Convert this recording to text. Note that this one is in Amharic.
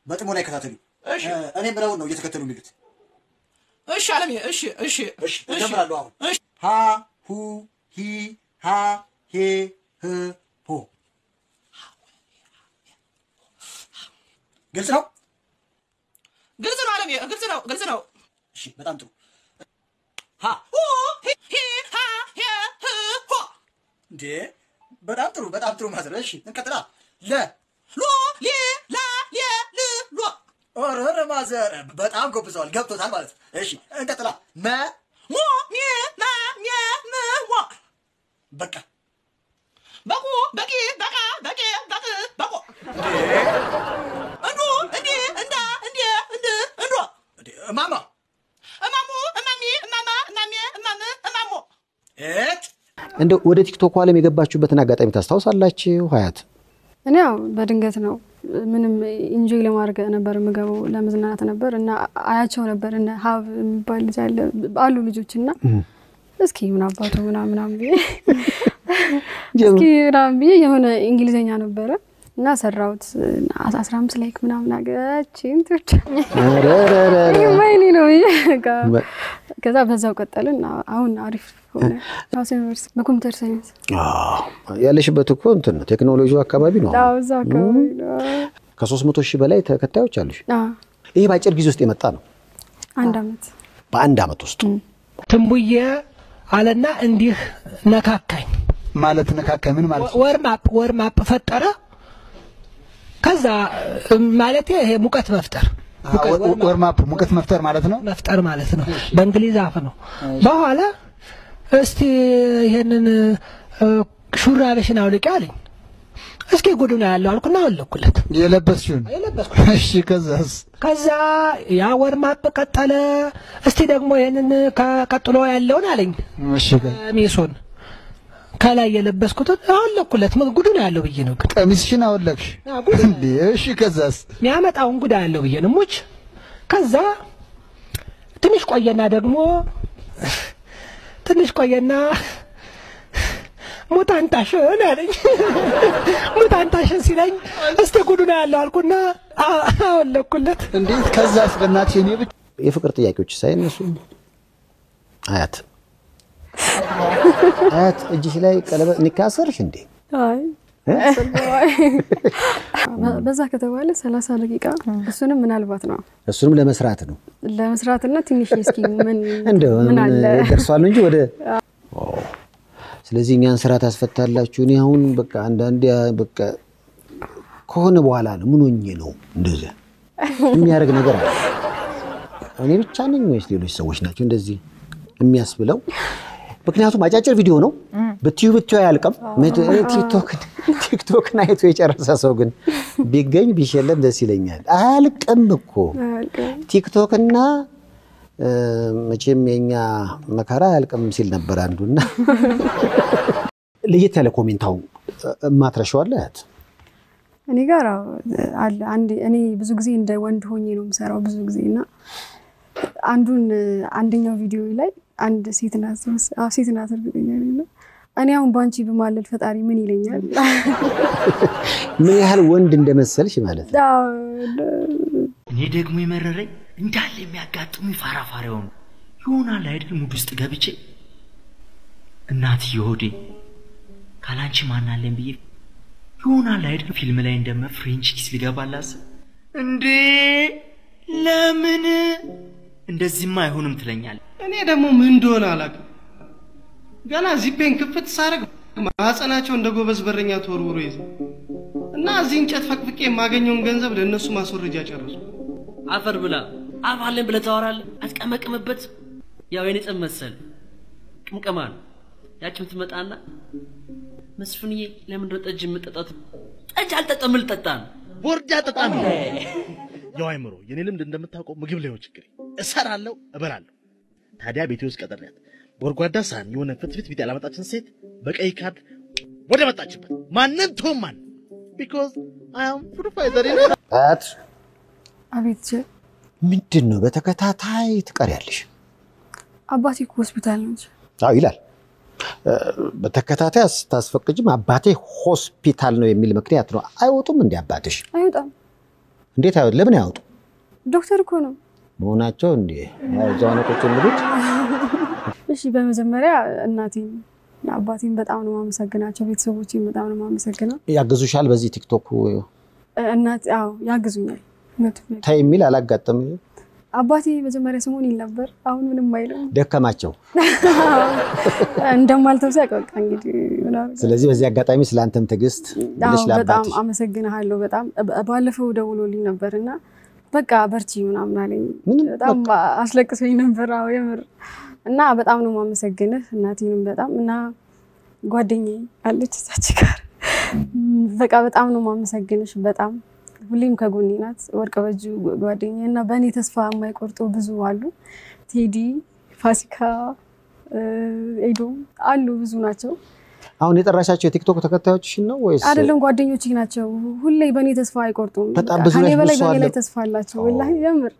በጥሞና ይከታተሉ እኔ ብለው ነው እየተከተሉ የሚሉት እሺ አለሜ እሺ ጀምራለሁ አሁን ሀ ሁ ሂ ሃ ሄ ህ ሆ ግልጽ ነው አለሜ ግልጽ ነው እሺ በጣም ጥሩ ሀ ሁ ሂ ሃ ሄ ህ ሆ እንዴ በጣም ጥሩ ማዘር እሺ እንቀጥላ ለ ሎ ሊ ላ የ ል ሎ ኦረ ማዘር በጣም ጎብዘዋል ገብቶታል ማለት እሺ እንቀጥላ መ ሞ ሚ ና ሚ ም ሞ በቃ በቁ በቂ በቃ በቂ በቅ በቁ እንዱ እንዲ እንዳ እንዲ እንድ እንዱ ማማ እማሙ እማሚ እማማ እናሚ እማም እማሙ እንደ ወደ ቲክቶክ ዓለም የገባችሁበትን አጋጣሚ ታስታውሳላችሁ ሀያት እኔ ያው በድንገት ነው ምንም ኢንጆይ ለማድረግ ነበር ምገበው ለመዝናናት ነበር እና አያቸው ነበር እና ሀብ የሚባል ልጅ አለ አሉ ልጆችና እስኪ ምን አባቱ ምናምን እስኪ ራምቢ የሆነ እንግሊዘኛ ነበር እና ሰራውት 15 ላይክ ምናምን አገችን ትርቻ ማይኒ ነው ከዛ በዛው ቀጠልን አሁን አሪፍ ሆነ ዩኒቨርሲቲ በኮምፒውተር ሳይንስ ያለሽበት እኮ እንትን ነው ቴክኖሎጂው አካባቢ ነው አዎ እዛው አካባቢ ነው ከ300,000 በላይ ተከታዮች አሉሽ ይሄ ባጭር ጊዜ ውስጥ የመጣ ነው አንድ አመት በአንድ አመት ውስጥ ትምቡዬ አለና እንዲህ ነካካኝ ማለት ነካካኝ ምን ማለት ወርማፕ ፈጠረ ከዛ ማለት ይሄ ሙቀት መፍጠር ወርማፕ ሙቀት መፍጠር ማለት ነው መፍጠር ማለት ነው በእንግሊዝ አፍ ነው በኋላ እስቲ ይሄንን ሹራብሽን አውልቂ አለኝ እስኪ ጉዱና ያለው አልኩና አወለኩለት የለበስሽውን እሺ ከዛ ያ ወርማፕ ቀጠለ እስቲ ደግሞ ይሄንን ቀጥሎ ያለውን አለኝ እሺ ሚሶን ከላይ የለበስኩት አወለኩለት ምን ጉዱና ያለው ብዬ ነው ቀሚስሽን አወለክሽ እንዴ እሺ ከዛስ የሚያመጣውን ጉዳ ያለው ብዬ ነው ሙች ከዛ ትንሽ ቆየና ሙታንታሽን አለኝ ሙታንታሽን ሲለኝ እስቲ ጉዱና ያለው አልኩና አወለኩለት እንዴት ከዛስ በእናትሽ እኔ ብቻ የፍቅር ጥያቄዎች ሳይነሱ አያት እጅሽ ላይ ቀለበት ንካሰርሽ እንዴ አይ በዛ ከተባለ 30 ደቂቃ እሱንም ምናልባት ነው እሱንም ለመስራትና ትንሽ እስኪ ምን አለ ደርሷል እንጂ ወደ ስለዚህ እኛን ስራ ታስፈታላችሁ እኔ አሁን በቃ አንዳንዴ በቃ ከሆነ በኋላ ነው ምን ሆኜ ነው እንደዚህ የሚያርግ ነገር አለ እኔ ብቻ ነኝ ወይስ ሌሎች ሰዎች ናቸው እንደዚህ የሚያስብለው ምክንያቱም አጫጭር ቪዲዮ ነው በቲዩብ ያልቀም ቲክቶክ ናይቶ የጨረሰ ሰው ግን ቢገኝ ቢሸለም ደስ ይለኛል አልቀም እኮ ቲክቶክ እና መቼም የኛ መከራ ያልቀም ሲል ነበር አንዱና ለየት ያለ ኮሜንታው ማትረሻዋለት እኔ ጋር አለ እኔ ብዙ ጊዜ እንደ ወንድ ሆኜ ነው የምሰራው ብዙ ጊዜና አንደኛው ቪዲዮ ላይ አንድ ሴት ናት እርግጠኛ ነኝ እኔ አሁን ባንቺ በማለል ፈጣሪ ምን ይለኛል ምን ያህል ወንድ እንደመሰልሽ ማለት ነው እኔ ደግሞ የመረረኝ እንዳለ የሚያጋጥሙ ፋራፋሪው ነው ይሆናል አይደል ሙድ ውስጥ ገብቼ እናት ይሆዴ ካላንቺ ማን አለን ብዬ ይሆናል አይደል ፊልም ላይ እንደመ ፍሬንች ኪስ ሊገባላስ እንዴ ለምን እንደዚህማ አይሆንም ትለኛል እኔ ደግሞ ምን እንደሆነ አላውቅም ገና ዚፔን ክፍት ሳረግ ማህፀናቸው እንደ ጎበዝ በረኛ ተወርውሮ ይዘ እና እዚህ እንጨት ፈቅፍቄ የማገኘውን ገንዘብ ለነሱ ማስወረጃ ጨረሱ አፈር ብላ አባለን ብለ ታወራለህ አትቀመቅምበት ያው የኔ ጸመሰል ቅምቀማ ነው ያቺም ትመጣና መስፍንዬ ለምን እንደጠጅ የምጠጣት ጠጅ አልጠጣም ልጠጣን ቦርጃ ጠጣም ያው አይምሮ የኔ ልምድ እንደምታውቀው ምግብ ላይ ነው ችግር እሰራለሁ እበላለሁ ታዲያ ቤቴ ውስጥ ቀጠርያት ጎርጓዳ ሳን የሆነ ፍትፍት ቢት ያላመጣችን ሴት በቀይ ካርድ ወደ መጣችበት ማንን ተውማን because I am supervisor አት አቤት ምንድነው በተከታታይ ትቀርያለሽ አባቴ ሆስፒታል ነው አዎ ይላል በተከታታይ ታስፈቅጂም አባቴ ሆስፒታል ነው የሚል ምክንያት ነው አይወጡም እንዴ አባትሽ አይወጣም እንዴት አይወጡ? ለምን አይወጡ? ዶክተር እኮ ነው መሆናቸው እንዴ? ያው እዛው ነው ቁጭ ብሉት። እሺ በመጀመሪያ እናቴን አባቴን በጣም ነው ማመሰግናቸው ቤተሰቦቼን በጣም ነው ማመሰግናቸው ያግዙሻል በዚህ ቲክቶክ እናት አዎ ያግዙኛል ታይ የሚል አላጋጠመኝ አባቴ መጀመሪያ ሰሞን ይል ነበር አሁን ምንም አይልም ደከማቸው እንደማልተው ሲያቀቅ እንግዲህ ስለዚህ በዚህ አጋጣሚ ስላንተም ትግስት ልሽ ላባትሽ በጣም አመሰግናለሁ በጣም ባለፈው ደውሎልኝ ነበርና በቃ በርቺ ምናምን አለኝ በጣም አስለቅሶኝ ነበር አዎ የምር እና በጣም ነው ማመሰግንህ እናቴንም በጣም እና ጓደኛዬ አለች እዛች ጋር በቃ በጣም ነው ማመሰግንሽ በጣም ሁሌም ከጎኔ ናት ወርቅ በጁ ጓደኛዬ እና በእኔ ተስፋ የማይቆርጡ ብዙ አሉ ቴዲ ፋሲካ ኤዶ አሉ ብዙ ናቸው አሁን የጠራሻቸው የቲክቶክ ተከታዮችሽን ነው ወይስ አይደለም ጓደኞቼ ናቸው ሁሌ በእኔ ተስፋ አይቆርጡም በጣም ብዙ በላይ ተስፋ አላቸው ወላሂ የምር